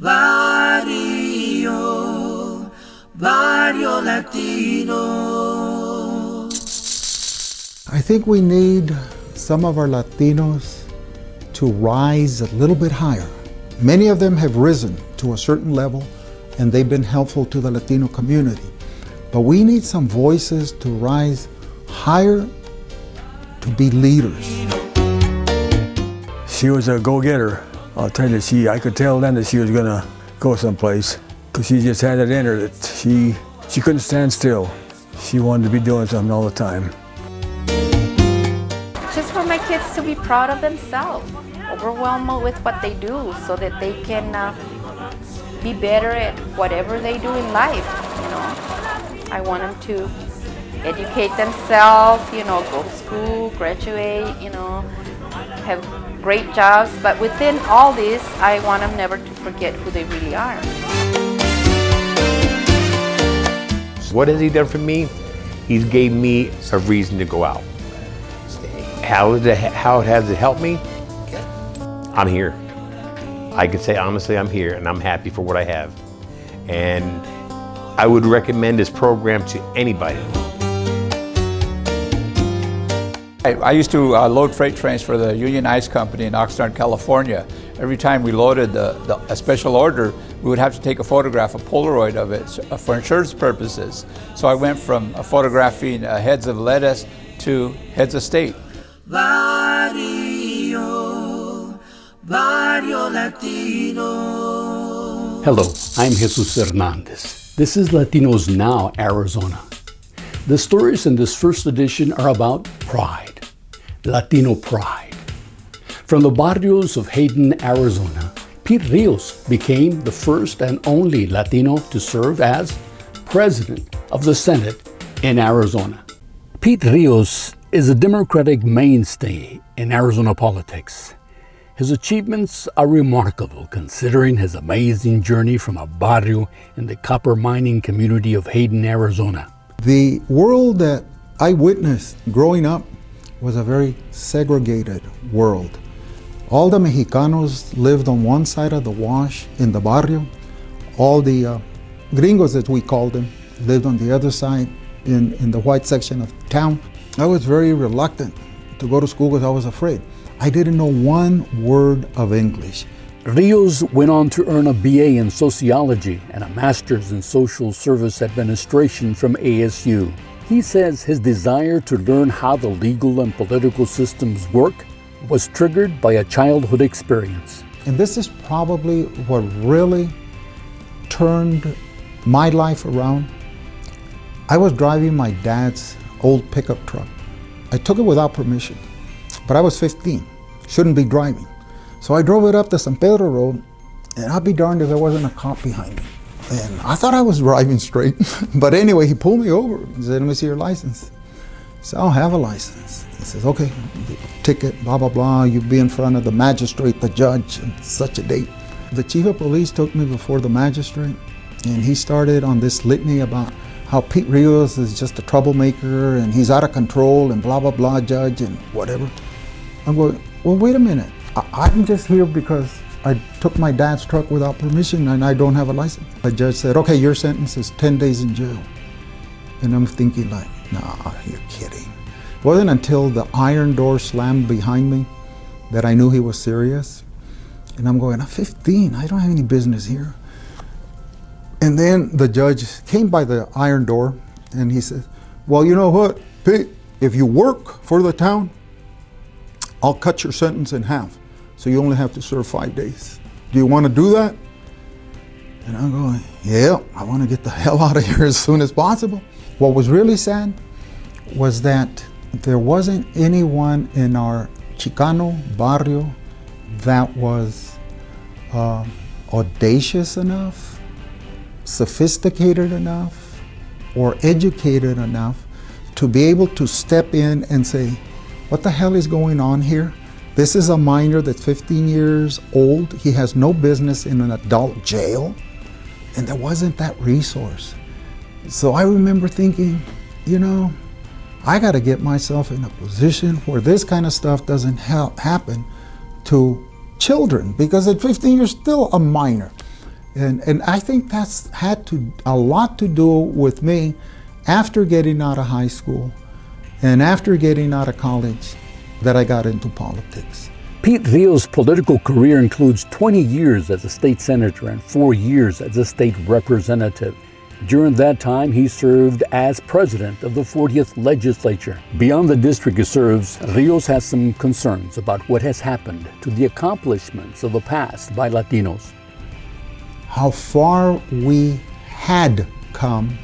Barrio, Barrio Latino. I think we need some of our Latinos to rise a little bit higher. Many of them have risen to a certain level and they've been helpful to the Latino community. But we need some voices to rise higher to be leaders. She was a go-getter. I'll tell you, I could tell then that she was gonna go someplace, because she just had it in her that she couldn't stand still. She wanted to be doing something all the time. Just for my kids to be proud of themselves, overwhelmed with what they do, so that they can be better at whatever they do in life. I want them to educate themselves, go to school, graduate, have great jobs. But within all this, I want them never to forget who they really are. What has he done for me? He's gave me a reason to go out. How has it helped me? I'm here. I can say honestly, I'm here and I'm happy for what I have. And I would recommend this program to anybody. I used to load freight trains for the Union Ice Company in Oxnard, California. Every time we loaded a special order, we would have to take a photograph, a Polaroid of it for insurance purposes. So I went from photographing heads of lettuce to heads of state. Barrio, Barrio Latino. Hello, I'm Jesus Hernandez. This is LatinosNow Arizona. The stories in this first edition are about pride, Latino pride. From the barrios of Hayden, Arizona, Pete Rios became the first and only Latino to serve as President of the Senate in Arizona. Pete Rios is a Democratic mainstay in Arizona politics. His achievements are remarkable considering his amazing journey from a barrio in the copper mining community of Hayden, Arizona. The world that I witnessed growing up was a very segregated world. All the Mexicanos lived on one side of the wash in the barrio. All the gringos, as we called them, lived on the other side in the white section of town. I was very reluctant to go to school because I was afraid. I didn't know one word of English. Rios went on to earn a BA in sociology and a master's in social service administration from ASU. He says his desire to learn how the legal and political systems work was triggered by a childhood experience. And this is probably what really turned my life around. I was driving my dad's old pickup truck. I took it without permission, but I was 15, shouldn't be driving. So I drove it up the San Pedro Road, and I'd be darned if there wasn't a cop behind me. And I thought I was driving straight. But anyway, he pulled me over and said, "Let me see your license." So I don't have a license. He says, "Okay, ticket, blah, blah, blah. You'll be in front of the magistrate, the judge, and such a date." The chief of police took me before the magistrate, and he started on this litany about how Pete Rios is just a troublemaker, and he's out of control, and blah, blah, blah, judge, and whatever. I'm going, well, wait a minute. I'm just here because I took my dad's truck without permission and I don't have a license. The judge said, "Okay, your sentence is 10 days in jail." And I'm thinking like, nah, you're kidding. It wasn't until the iron door slammed behind me that I knew he was serious. And I'm going, I'm 15, I don't have any business here. And then the judge came by the iron door and he said, "Well, you know what, Pete, if you work for the town, I'll cut your sentence in half. So you only have to serve 5 days. Do you want to do that?" And I'm going, yeah, I want to get the hell out of here as soon as possible. What was really sad was that there wasn't anyone in our Chicano barrio that was audacious enough, sophisticated enough, or educated enough to be able to step in and say, "What the hell is going on here? This is a minor that's 15 years old. He has no business in an adult jail." And there wasn't that resource. So I remember thinking, I got to get myself in a position where this kind of stuff doesn't happen to children, because at 15 you're still a minor. And I think that's had a lot to do with me after getting out of high school and after getting out of college that I got into politics. Pete Rios' political career includes 20 years as a state senator and 4 years as a state representative. During that time, he served as president of the 40th legislature. Beyond the district he serves, Rios has some concerns about what has happened to the accomplishments of the past by Latinos. How far we had come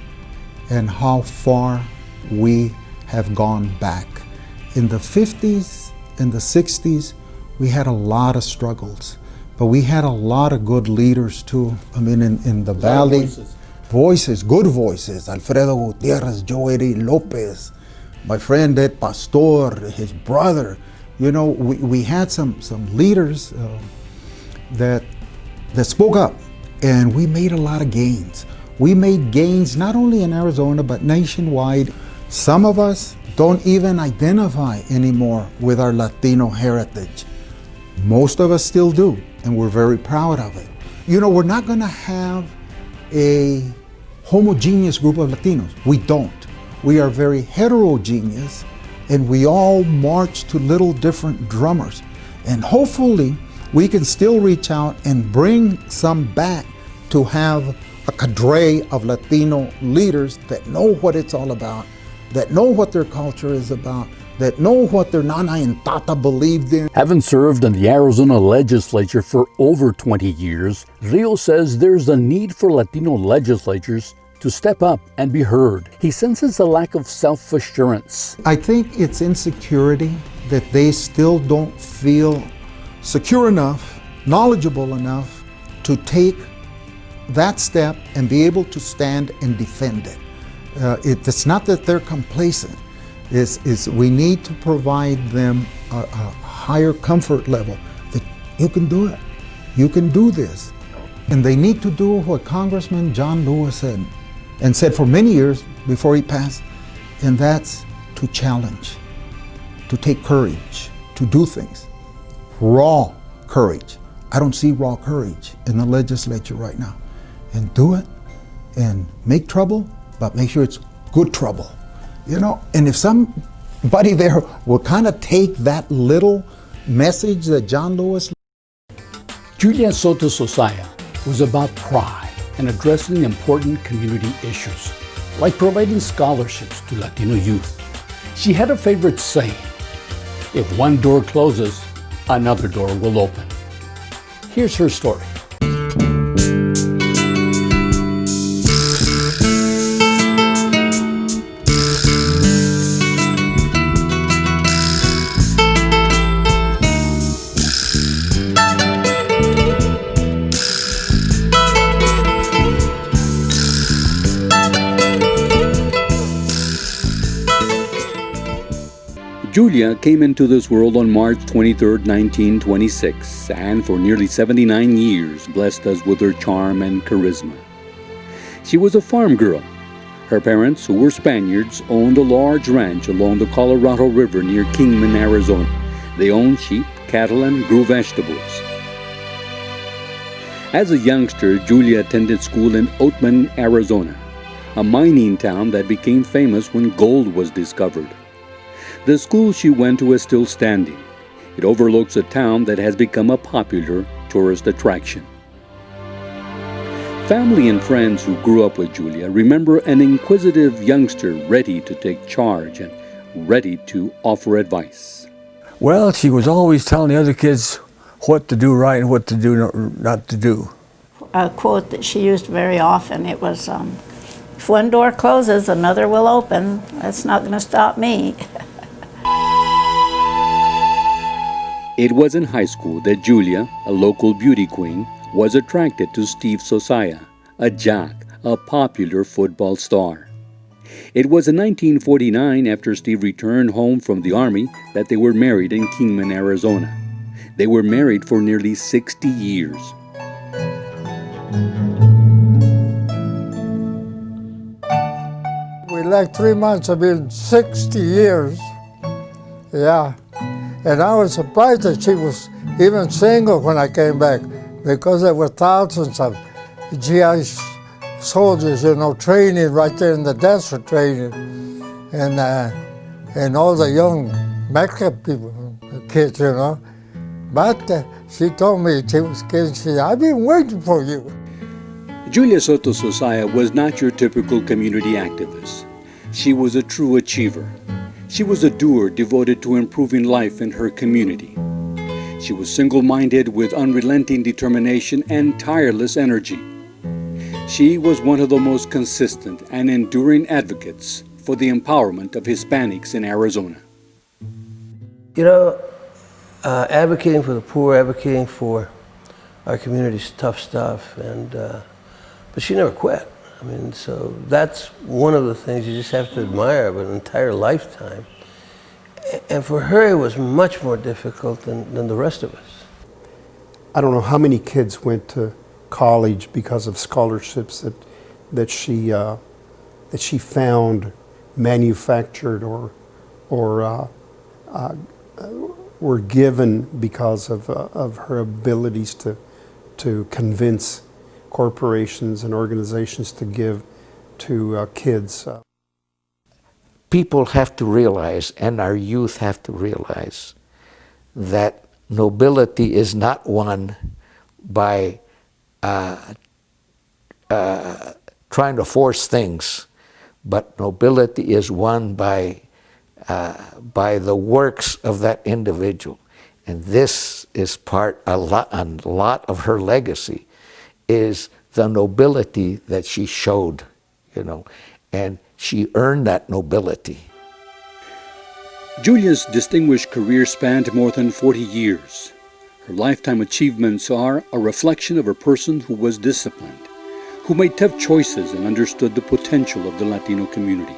and how far we have gone back. In the 50s and the 60s, we had a lot of struggles, but we had a lot of good leaders too. I mean, in the valley, voices, good voices. Alfredo Gutierrez, Joey Lopez, my friend Ed Pastor, his brother. You know, we had some leaders that spoke up, and we made a lot of gains. We made gains not only in Arizona, but nationwide. Some of us don't even identify anymore with our Latino heritage. Most of us still do, and we're very proud of it. You know, we're not gonna have a homogeneous group of Latinos. We don't. We are very heterogeneous, and we all march to little different drummers. And hopefully, we can still reach out and bring some back to have a cadre of Latino leaders that know what it's all about, that know what their culture is about, that know what their nana and tata believed in. Having served in the Arizona legislature for over 20 years, Rios says there's a need for Latino legislatures to step up and be heard. He senses a lack of self-assurance. I think it's insecurity that they still don't feel secure enough, knowledgeable enough to take that step and be able to stand and defend it. It's not that they're complacent. We need to provide them a higher comfort level that you can do it. You can do this. And they need to do what Congressman John Lewis said, and said for many years before he passed, and that's to challenge, to take courage, to do things. Raw courage. I don't see raw courage in the legislature right now. And do it and make trouble, but make sure it's good trouble. You know, and if somebody there will kind of take that little message that John Lewis. Julia Soto Sosaya was about pride and addressing important community issues, like providing scholarships to Latino youth. She had a favorite saying: if one door closes, another door will open. Here's her story. Julia came into this world on March 23, 1926, and for nearly 79 years blessed us with her charm and charisma. She was a farm girl. Her parents, who were Spaniards, owned a large ranch along the Colorado River near Kingman, Arizona. They owned sheep, cattle, and grew vegetables. As a youngster, Julia attended school in Oatman, Arizona, a mining town that became famous when gold was discovered. The school she went to is still standing. It overlooks a town that has become a popular tourist attraction. Family and friends who grew up with Julia remember an inquisitive youngster ready to take charge and ready to offer advice. Well, she was always telling the other kids what to do right and what to do not to do. A quote that she used very often, it was, if one door closes, another will open. That's not going to stop me. It was in high school that Julia, a local beauty queen, was attracted to Steve Sosaya, a jock, a popular football star. It was in 1949, after Steve returned home from the Army, that they were married in Kingman, Arizona. They were married for nearly 60 years. We like 3 months have been 60 years. Yeah. And I was surprised that she was even single when I came back, because there were thousands of GI soldiers, you know, training right there in the desert training. And all the young Mexican people, kids, you know. But she told me, she said, I've been waiting for you. Julia Soto Sosaya was not your typical community activist. She was a true achiever. She was a doer devoted to improving life in her community. She was single-minded with unrelenting determination and tireless energy. She was one of the most consistent and enduring advocates for the empowerment of Hispanics in Arizona. You know, advocating for the poor, advocating for our community is tough stuff, but she never quit. I mean, so that's one of the things you just have to admire of an entire lifetime. And for her, it was much more difficult than the rest of us. I don't know how many kids went to college because of scholarships that she found manufactured or were given because of her abilities to convince corporations and organizations to give to kids. People have to realize, and our youth have to realize, that nobility is not won by trying to force things, but nobility is won by the works of that individual. And this is a lot of her legacy is the nobility that she showed, you know, and she earned that nobility. Julia's distinguished career spanned more than 40 years. Her lifetime achievements are a reflection of a person who was disciplined, who made tough choices and understood the potential of the Latino community,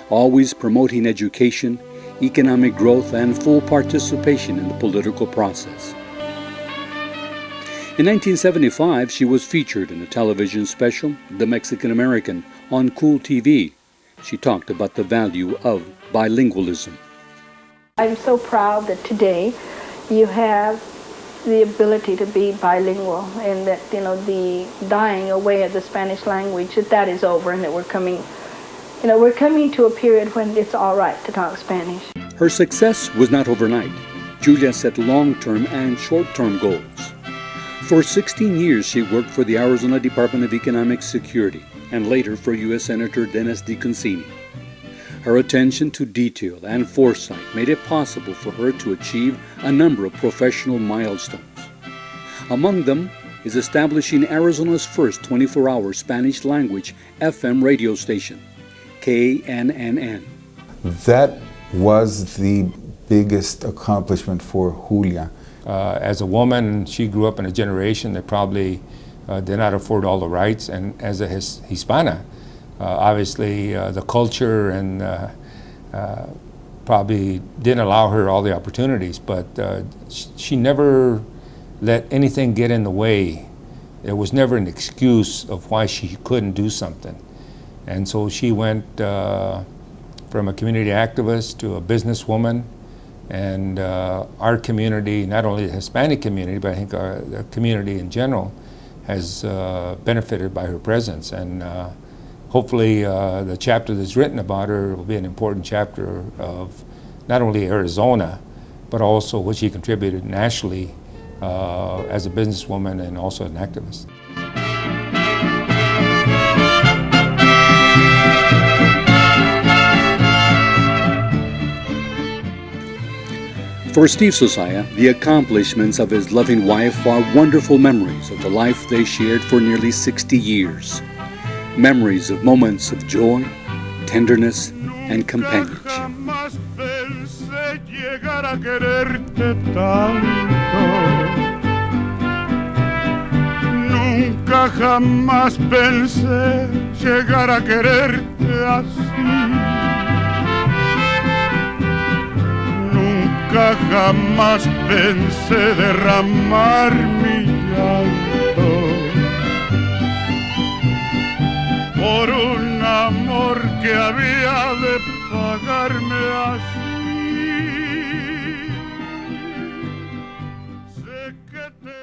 always promoting education, economic growth, and full participation in the political process. In 1975, she was featured in a television special, The Mexican American, on Cool TV. She talked about the value of bilingualism. I'm so proud that today you have the ability to be bilingual, and that, you know, the dying away of the Spanish language, that is over, and that we're coming to a period when it's all right to talk Spanish. Her success was not overnight. Julia set long-term and short-term goals. For 16 years, she worked for the Arizona Department of Economic Security and later for U.S. Senator Dennis DeConcini. Her attention to detail and foresight made it possible for her to achieve a number of professional milestones. Among them is establishing Arizona's first 24-hour Spanish-language FM radio station, KNNN. That was the biggest accomplishment for Julia. As a woman, she grew up in a generation that probably did not afford all the rights, and as a Hispana, obviously the culture and probably didn't allow her all the opportunities, but she never let anything get in the way. There was never an excuse of why she couldn't do something. And so she went from a community activist to a businesswoman, and our community, not only the Hispanic community, but I think the community in general, has benefited by her presence. And hopefully the chapter that's written about her will be an important chapter of not only Arizona, but also what she contributed nationally as a businesswoman and also an activist. For Steve Sosaya, the accomplishments of his loving wife are wonderful memories of the life they shared for nearly 60 years. Memories of moments of joy, tenderness, and companionship. Nunca jamás pensé llegar a quererte así. Nunca jamás pensé derramar mi llanto por un amor que había de pagarme así. Sé que te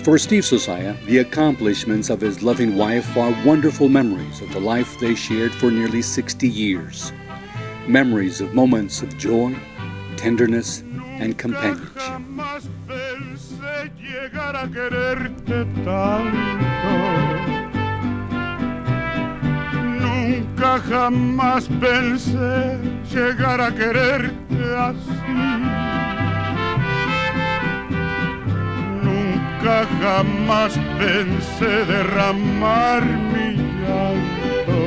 For Steve Sosaya, the accomplishments of his loving wife are wonderful memories of the life they shared for nearly 60 years. Memories of moments of joy, tenderness, and companionship. Jamás pensé llegar a quererte tanto. Nunca jamás pensé llegar a quererte así. Nunca jamás pensé derramar mi llanto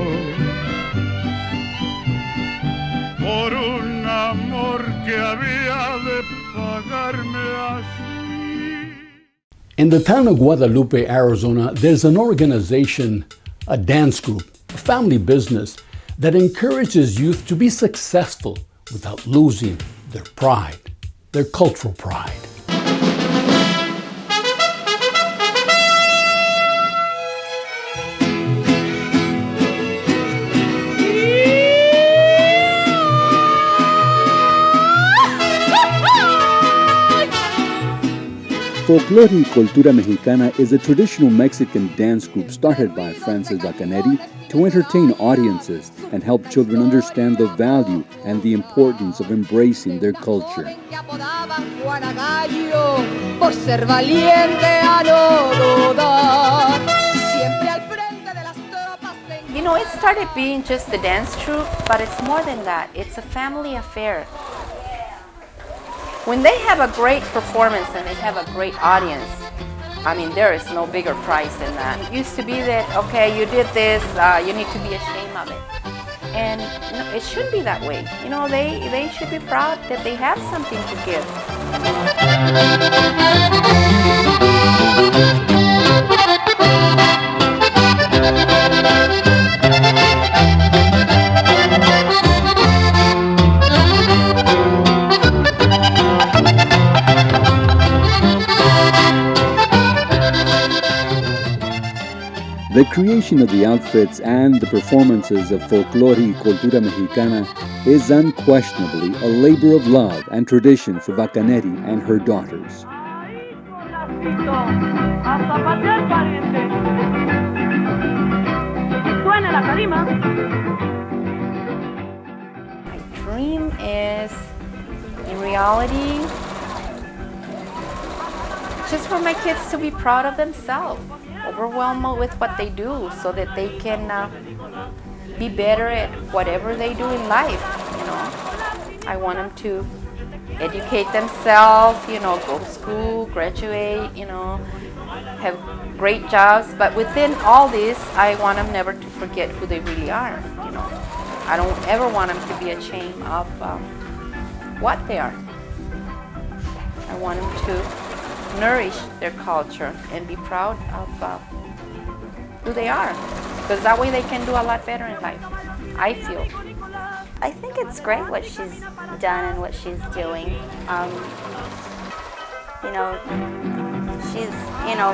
por un amor que había de pagarme así. In the town of Guadalupe, Arizona, there's an organization, a dance group, a family business that encourages youth to be successful without losing their pride, their cultural pride. Folkloricultura Mexicana is a traditional Mexican dance group started by Francis Vacanetti to entertain audiences and help children understand the value and the importance of embracing their culture. You know, it started being just a dance troupe, but it's more than that. It's a family affair. When they have a great performance and they have a great audience, I mean, there is no bigger prize than that. It used to be that, okay, you did this, you need to be ashamed of it. And no, it shouldn't be that way. You know, they should be proud that they have something to give. The creation of the outfits and the performances of Folkloricultura Mexicana is unquestionably a labor of love and tradition for Vacanetti and her daughters. My dream is, in reality, just for my kids to be proud of themselves, overwhelmed with what they do, so that they can be better at whatever they do in life. You know, I want them to educate themselves, you know, go to school, graduate, you know, have great jobs. But within all this, I want them never to forget who they really are. You know, I don't ever want them to be ashamed of what they are. I want them to nourish their culture and be proud of who they are, because that way they can do a lot better in life, I feel. I think it's great what she's done and what she's doing. You know, she's, you know,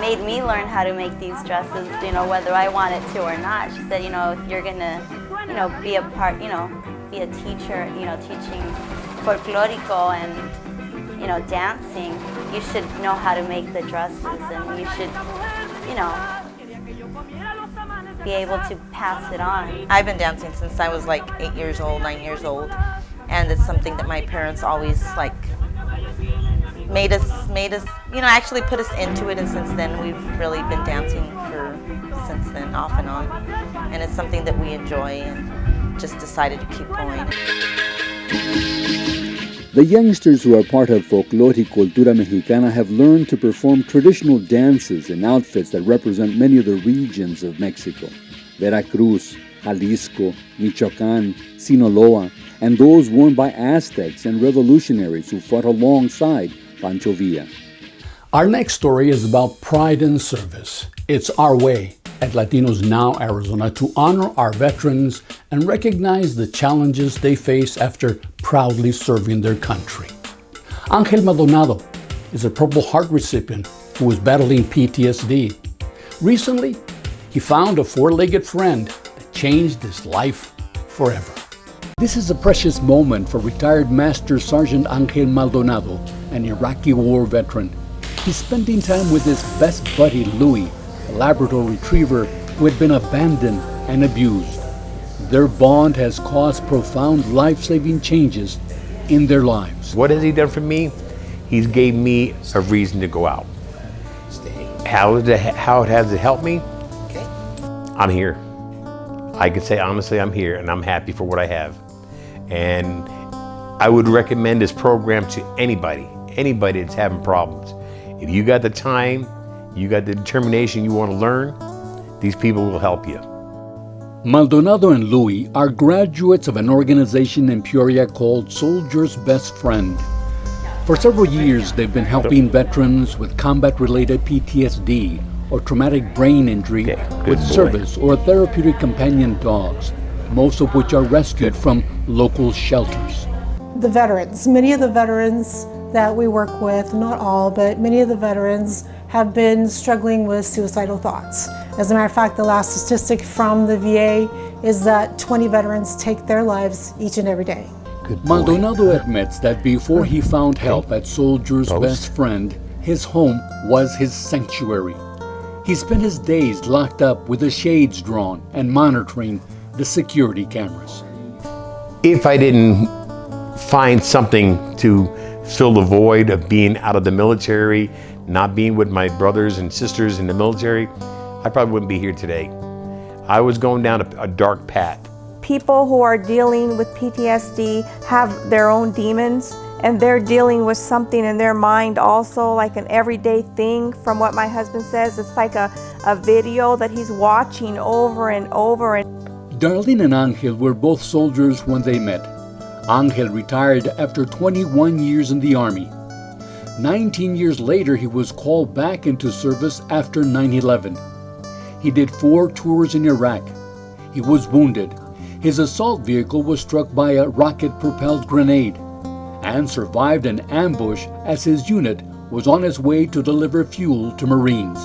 made me learn how to make these dresses, you know, whether I wanted to or not. She said, you know, if you're gonna, you know, be a part, you know, be a teacher, you know, teaching folklorico and, you know, dancing, you should know how to make the dresses, and you should, you know, be able to pass it on. I've been dancing since I was like 8 years old, 9 years old, and it's something that my parents always like made us, you know, actually put us into it, and since then we've really been dancing since then, off and on, and it's something that we enjoy and just decided to keep going. The youngsters who are part of Folkloricultura Mexicana have learned to perform traditional dances in outfits that represent many of the regions of Mexico: Veracruz, Jalisco, Michoacán, Sinaloa, and those worn by Aztecs and revolutionaries who fought alongside Pancho Villa. Our next story is about pride and service. It's our way at LatinosNow Arizona to honor our veterans and recognize the challenges they face after proudly serving their country. Angel Maldonado is a Purple Heart recipient who is battling PTSD. Recently, he found a four-legged friend that changed his life forever. This is a precious moment for retired Master Sergeant Angel Maldonado, an Iraqi war veteran. He's spending time with his best buddy, Louie, a Labrador retriever who had been abandoned and abused. Their bond has caused profound life-saving changes in their lives. What has he done for me? He's gave me a reason to go out. How it has it helped me? I'm here. I can say honestly, I'm here and I'm happy for what I have. And I would recommend this program to anybody that's having problems. If you got the time, you got the determination, you want to learn, these people will help you. Maldonado and Louie are graduates of an organization in Peoria called Soldier's Best Friend. For several years, they've been helping veterans with combat-related PTSD or traumatic brain injury with service or therapeutic companion dogs, most of which are rescued from local shelters. The veterans, many of the veterans that we work with, not all, but many of the veterans have been struggling with suicidal thoughts. As a matter of fact, the last statistic from the VA is that 20 veterans take their lives each and every day. Maldonado admits that before he found help at Soldier's Best Friend, his home was his sanctuary. He spent his days locked up with the shades drawn and monitoring the security cameras. If I didn't find something to fill the void of being out of the military, not being with my brothers and sisters in the military, I probably wouldn't be here today. I was going down a dark path. People who are dealing with PTSD have their own demons, and they're dealing with something in their mind also, like an everyday thing. From what my husband says, it's like a video that he's watching over and over. Darlene and Angel were both soldiers when they met. Angel retired after 21 years in the Army. 19 years later, he was called back into service after 9/11. He did 4 tours in Iraq. He was wounded. His assault vehicle was struck by a rocket-propelled grenade and survived an ambush as his unit was on its way to deliver fuel to Marines.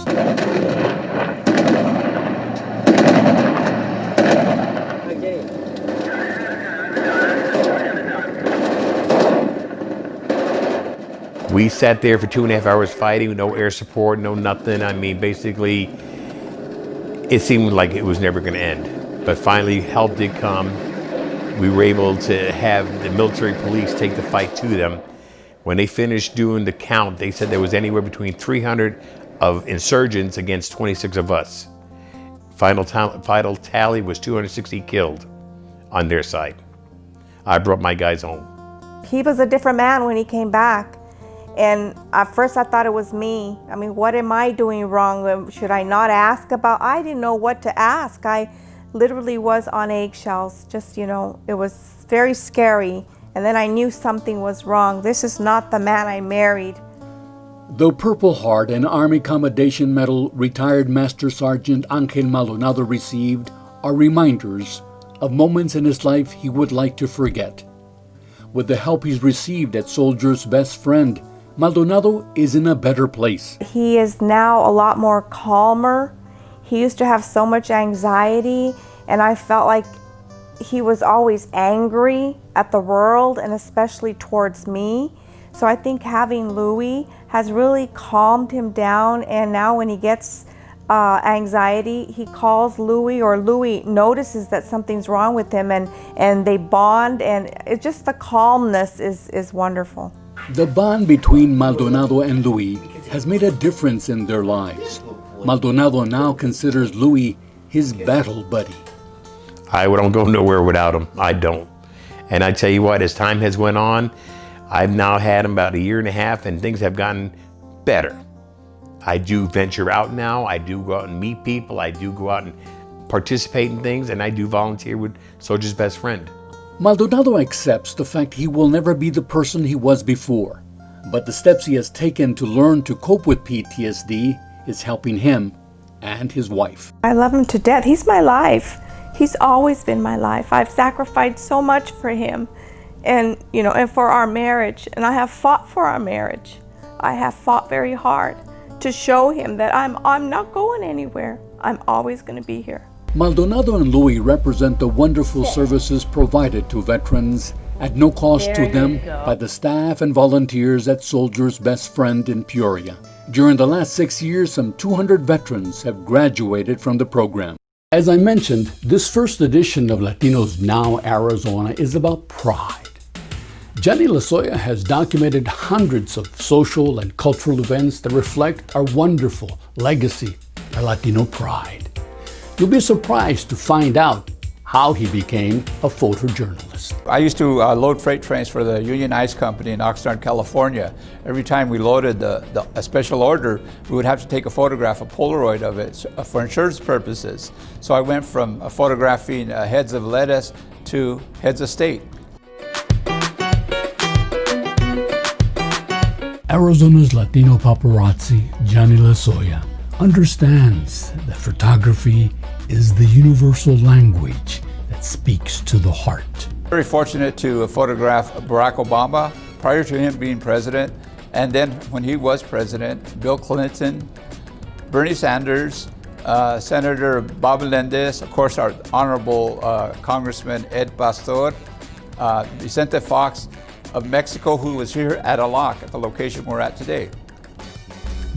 We sat there for 2.5 hours fighting, no air support, no nothing. I mean, basically, it seemed like it was never going to end. But finally, help did come. We were able to have the military police take the fight to them. When they finished doing the count, they said there was anywhere between 300 of insurgents against 26 of us. Final tally was 260 killed on their side. I brought my guys home. He was a different man when he came back. And at first I thought it was me. I mean, what am I doing wrong? Should I not ask about? I didn't know what to ask. I literally was on eggshells. Just, it was very scary. And then I knew something was wrong. This is not the man I married. The Purple Heart and Army Commendation Medal retired Master Sergeant Angel Maldonado received are reminders of moments in his life he would like to forget. With the help he's received at Soldier's Best Friend, Maldonado is in a better place. He is now a lot more calmer. He used to have so much anxiety, and I felt like he was always angry at the world and especially towards me. So I think having Louie has really calmed him down, and now when he gets anxiety, he calls Louie, or Louie notices that something's wrong with him, and they bond, and it's just the calmness is wonderful. The bond between Maldonado and Louie has made a difference in their lives. Maldonado now considers Louie his battle buddy. I don't go nowhere without him. I don't. And I tell you what, as time has went on, I've now had him about 1.5 years, and things have gotten better. I do venture out now. I do go out and meet people. I do go out and participate in things, and I do volunteer with Soldier's Best Friend. Maldonado accepts the fact he will never be the person he was before, but the steps he has taken to learn to cope with PTSD is helping him and his wife. I love him to death. He's my life. He's always been my life. I've sacrificed so much for him, and and for our marriage, and I have fought for our marriage. I have fought very hard to show him that I'm not going anywhere. I'm always going to be here. Maldonado and Louie represent the wonderful services provided to veterans at no cost to There them you go. by the staff and volunteers at Soldier's Best Friend in Peoria. During the last 6 years, some 200 veterans have graduated from the program. As I mentioned, this first edition of Latinos Now Arizona is about pride. Jenny Lasoya has documented hundreds of social and cultural events that reflect our wonderful legacy, our Latino pride. You'll be surprised to find out how he became a photojournalist. I used to load freight trains for the Union Ice Company in Oxnard, California. Every time we loaded a special order, we would have to take a photograph, a Polaroid of it for insurance purposes. So I went from photographing heads of lettuce to heads of state. Arizona's Latino paparazzi, Johnny Lasoya, understands that photography is the universal language that speaks to the heart. Very fortunate to photograph Barack Obama prior to him being president, and then when he was president, Bill Clinton, Bernie Sanders, Senator Bob Melendez, of course our Honorable Congressman Ed Pastor, Vicente Fox of Mexico, who was here at Alac, at the location we're at today.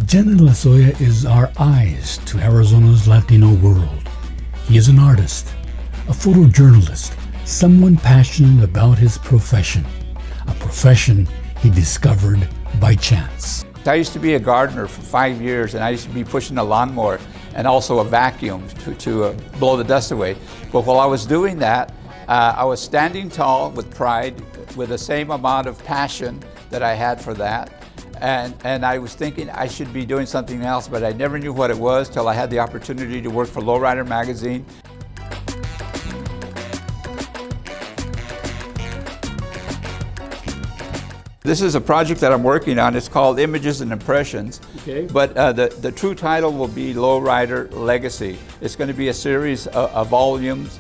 Jenny Lasoya is our eyes to Arizona's Latino world. He is an artist, a photojournalist, someone passionate about his profession, a profession he discovered by chance. I used to be a gardener for 5 years, and I used to be pushing a lawnmower and also a vacuum to blow the dust away. But while I was doing that, I was standing tall with pride, with the same amount of passion that I had for that. And I was thinking I should be doing something else, but I never knew what it was till I had the opportunity to work for Lowrider magazine. This is a project that I'm working on. It's called Images and Impressions. Okay. But the true title will be Lowrider Legacy. It's going to be a series of volumes,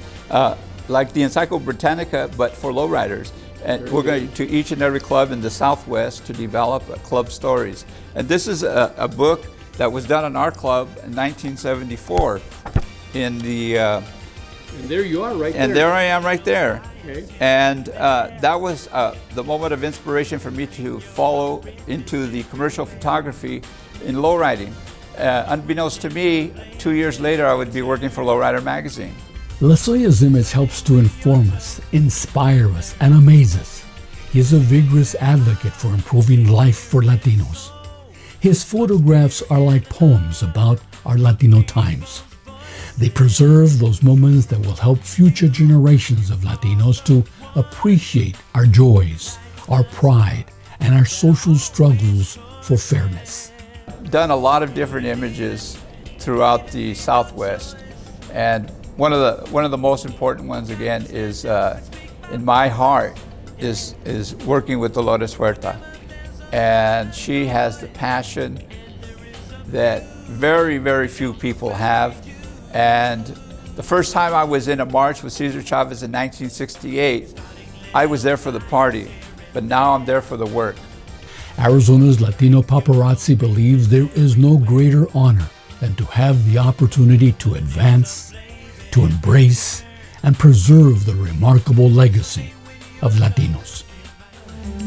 like the Encyclopedia Britannica, but for lowriders. And we're going to each and every club in the Southwest to develop club stories. And this is a book that was done in our club in 1974 in the... and there you are right there. And there I am right there. Okay. And that was the moment of inspiration for me to follow into the commercial photography in lowriding. Unbeknownst to me, 2 years later I would be working for Lowrider magazine. Lasoya's image helps to inform us, inspire us, and amaze us. He is a vigorous advocate for improving life for Latinos. His photographs are like poems about our Latino times. They preserve those moments that will help future generations of Latinos to appreciate our joys, our pride, and our social struggles for fairness. Done a lot of different images throughout the Southwest, and one of the most important ones again is in my heart is working with Dolores Huerta, and she has the passion that very few people have. And the first time I was in a march with Cesar Chavez in 1968, I was there for the party, but now I'm there for the work. Arizona's Latino paparazzi believes there is no greater honor than to have the opportunity to advance, to embrace, and preserve the remarkable legacy of Latinos.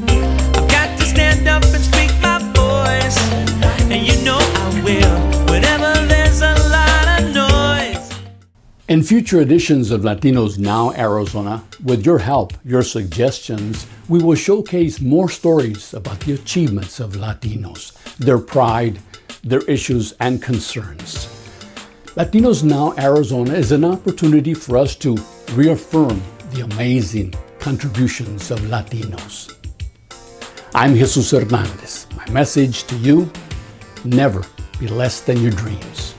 I've got to stand up and speak my voice, and you know I will, whenever there's a lot of noise. In future editions of Latinos Now Arizona, with your help, your suggestions, we will showcase more stories about the achievements of Latinos, their pride, their issues and concerns. Latinos Now Arizona is an opportunity for us to reaffirm the amazing contributions of Latinos. I'm Jesus Hernandez. My message to you, never be less than your dreams.